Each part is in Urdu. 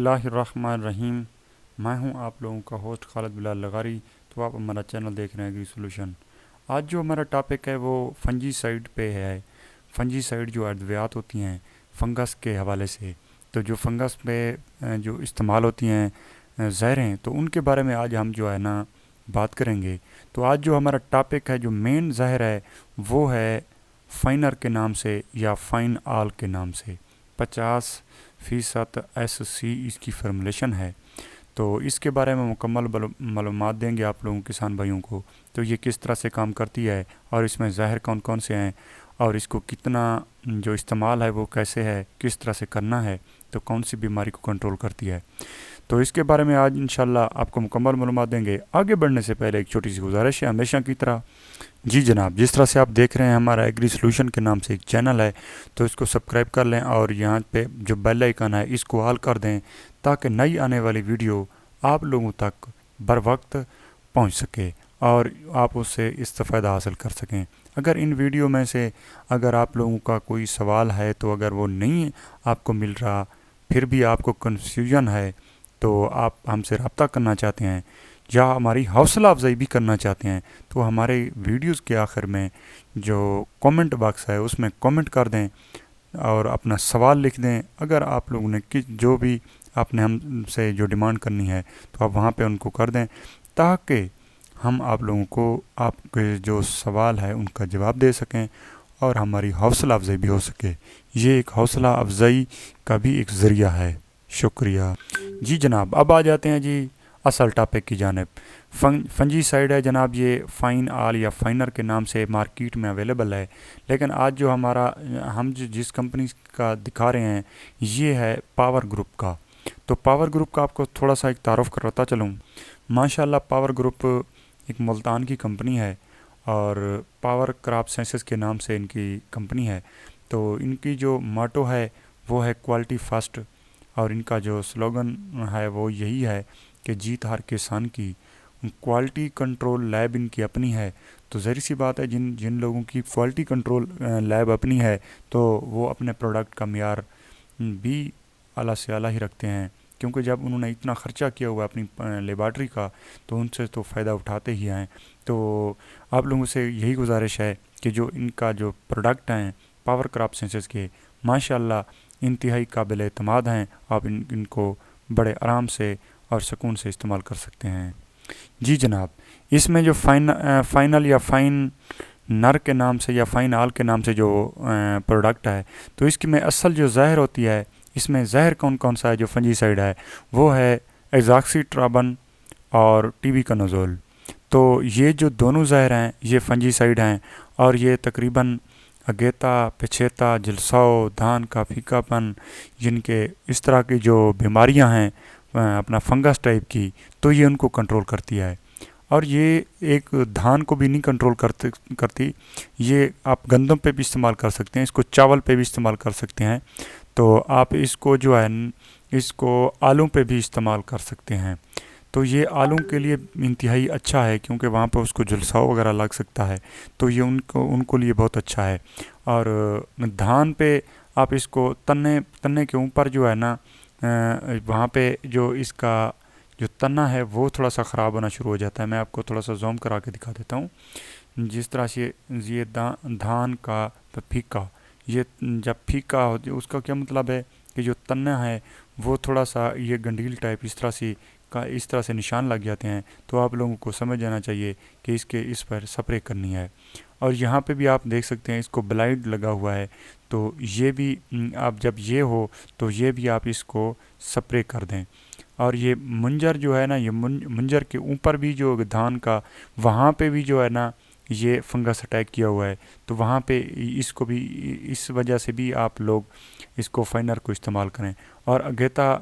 اللہ الرحمن الرحیم۔ میں ہوں آپ لوگوں کا ہوسٹ خالد بلال لغاری۔ تو آپ ہمارا چینل دیکھ رہے ہیں ایگری سولوشن۔ آج جو ہمارا ٹاپک ہے وہ فنجی سائڈ پہ ہے۔ فنجی سائڈ جو ادویات ہوتی ہیں فنگس کے حوالے سے، تو جو فنگس پہ جو استعمال ہوتی ہیں زہریں، تو ان کے بارے میں آج ہم جو ہے نا بات کریں گے۔ تو آج جو ہمارا ٹاپک ہے، جو مین زہر ہے وہ ہے فائنر کے نام سے یا فائن آل کے نام سے۔ 50% ایس سی اس کی فارمولیشن ہے۔ تو اس کے بارے میں مکمل معلومات دیں گے آپ لوگوں کسان بھائیوں کو۔ تو یہ کس طرح سے کام کرتی ہے اور اس میں زہر کون کون سے ہیں اور اس کو کتنا جو استعمال ہے وہ کیسے ہے، کس طرح سے کرنا ہے، تو کون سی بیماری کو کنٹرول کرتی ہے، تو اس کے بارے میں آج انشاءاللہ آپ کو مکمل معلومات دیں گے۔ آگے بڑھنے سے پہلے ایک چھوٹی سی گزارش ہے ہمیشہ کی طرح۔ جی جناب، جس طرح سے آپ دیکھ رہے ہیں ہمارا ایگری سولوشن کے نام سے ایک چینل ہے، تو اس کو سبسکرائب کر لیں اور یہاں پہ جو بیل آئیکن ہے اس کو آل کر دیں تاکہ نئی آنے والی ویڈیو آپ لوگوں تک بر وقت پہنچ سکے اور آپ اس سے استفادہ حاصل کر سکیں۔ اگر ان ویڈیو میں سے اگر آپ لوگوں کا کوئی سوال ہے تو اگر وہ نہیں آپ کو مل رہا، پھر بھی آپ کو کنفیوژن ہے، تو آپ ہم سے رابطہ کرنا چاہتے ہیں یا ہماری حوصلہ افزائی بھی کرنا چاہتے ہیں، تو ہمارے ویڈیوز کے آخر میں جو کومنٹ باکس ہے اس میں کومنٹ کر دیں اور اپنا سوال لکھ دیں۔ اگر آپ لوگوں نے جو بھی آپ نے ہم سے جو ڈیمانڈ کرنی ہے تو آپ وہاں پہ ان کو کر دیں تاکہ ہم آپ لوگوں کو آپ کے جو سوال ہے ان کا جواب دے سکیں اور ہماری حوصلہ افزائی بھی ہو سکے۔ یہ ایک حوصلہ افزائی کا بھی ایک ذریعہ ہے۔ شکریہ۔ جی جناب، اب آ جاتے ہیں جی اصل ٹاپک کی جانب۔ فنجی سائڈ ہے جناب، یہ فائن آل یا فائنر کے نام سے مارکیٹ میں اویلیبل ہے، لیکن آج جو ہم جس کمپنی کا دکھا رہے ہیں یہ ہے پاور گروپ کا۔ تو پاور گروپ کا آپ کو تھوڑا سا ایک تعارف کرواتا چلوں۔ ماشاءاللہ پاور گروپ ایک ملتان کی کمپنی ہے اور پاور کراپ سائنسز کے نام سے ان کی کمپنی ہے۔ تو ان کی جو ماٹو ہے وہ ہے کوالٹی فرسٹ، اور ان کا جو سلوگن ہے وہ یہی ہے کہ جیت ہر کسان کی۔ کوالٹی کنٹرول لیب ان کی اپنی ہے، تو ظاہر سی بات ہے جن لوگوں کی کوالٹی کنٹرول لیب اپنی ہے تو وہ اپنے پروڈکٹ کا معیار بھی اعلیٰ سے اعلیٰ ہی رکھتے ہیں، کیونکہ جب انہوں نے اتنا خرچہ کیا ہوا اپنی لیبارٹری کا تو ان سے تو فائدہ اٹھاتے ہی ہیں۔ تو آپ لوگوں سے یہی گزارش ہے کہ جو ان کا جو پروڈکٹ ہیں پاور کراپ سائنسز کے، ماشاءاللہ انتہائی قابل اعتماد ہیں۔ آپ ان کو بڑے آرام سے اور سکون سے استعمال کر سکتے ہیں۔ جی جناب، اس میں جو فائنل یا فائن نر کے نام سے یا فائن آل کے نام سے جو پروڈکٹ ہے، تو اس کی میں اصل جو زہر ہوتی ہے، اس میں زہر کون کون سا ہے جو فنجی سائڈ ہے، وہ ہے ایزاکسی ٹرابن اور ٹی بی کنازول۔ تو یہ جو دونوں زہر ہیں یہ فنجی سائڈ ہیں، اور یہ تقریباً اگیتا، پچھیتا، جلساؤ، دھان کا پھیکا پن، جن کے اس طرح کی جو بیماریاں ہیں اپنا فنگس ٹائپ کی، تو یہ ان کو کنٹرول کرتی ہے۔ اور یہ ایک دھان کو بھی نہیں کنٹرول کرتی، یہ آپ گندم پہ بھی استعمال کر سکتے ہیں، اس کو چاول پہ بھی استعمال کر سکتے ہیں، تو آپ اس کو جو ہے اس کو آلوں پہ بھی استعمال کر سکتے ہیں۔ تو یہ آلوں کے لیے انتہائی اچھا ہے کیونکہ وہاں پہ اس کو جلساؤ وغیرہ لگ سکتا ہے، تو یہ ان کو لیے بہت اچھا ہے۔ اور دھان پہ آپ اس کو تنے کے اوپر جو ہے نا وہاں پہ جو اس کا جو تنا ہے وہ تھوڑا سا خراب ہونا شروع ہو جاتا ہے۔ میں آپ کو تھوڑا سا زوم کرا کے دکھا دیتا ہوں۔ جس طرح سے یہ دھان کا پھیکا، یہ جب پھیکا ہو اس کا کیا مطلب ہے کہ جو تنا ہے وہ تھوڑا سا یہ گنڈیل ٹائپ اس طرح سے نشان لگ جاتے ہیں، تو آپ لوگوں کو سمجھ جانا چاہیے کہ اس پر سپرے کرنی ہے۔ اور یہاں پہ بھی آپ دیکھ سکتے ہیں اس کو بلائٹ لگا ہوا ہے، تو یہ بھی آپ جب یہ ہو تو یہ بھی آپ اس کو سپرے کر دیں۔ اور یہ منجر جو ہے نا، یہ منجر کے اوپر بھی جو دھان کا وہاں پہ بھی جو ہے نا یہ فنگس اٹیک کیا ہوا ہے، تو وہاں پہ اس کو بھی اس وجہ سے بھی آپ لوگ اس کو فائنر کو استعمال کریں۔ اور اگیتا،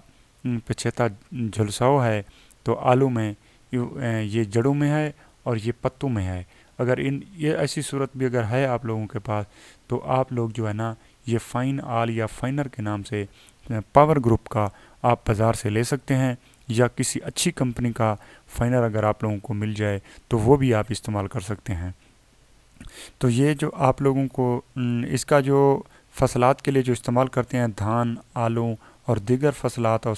پچھیتا، جھلساؤ ہے تو آلو میں یہ جڑوں میں ہے اور یہ پتوں میں ہے۔ اگر یہ ایسی صورت بھی اگر ہے آپ لوگوں کے پاس تو آپ لوگ جو ہے نا یہ فائن آل یا فائنر کے نام سے پاور گروپ کا آپ بازار سے لے سکتے ہیں، یا کسی اچھی کمپنی کا فائنر اگر آپ لوگوں کو مل جائے تو وہ بھی آپ استعمال کر سکتے ہیں۔ تو یہ جو آپ لوگوں کو اس کا جو فصلات کے لیے جو استعمال کرتے ہیں، دھان، آلو اور دیگر فصلات اور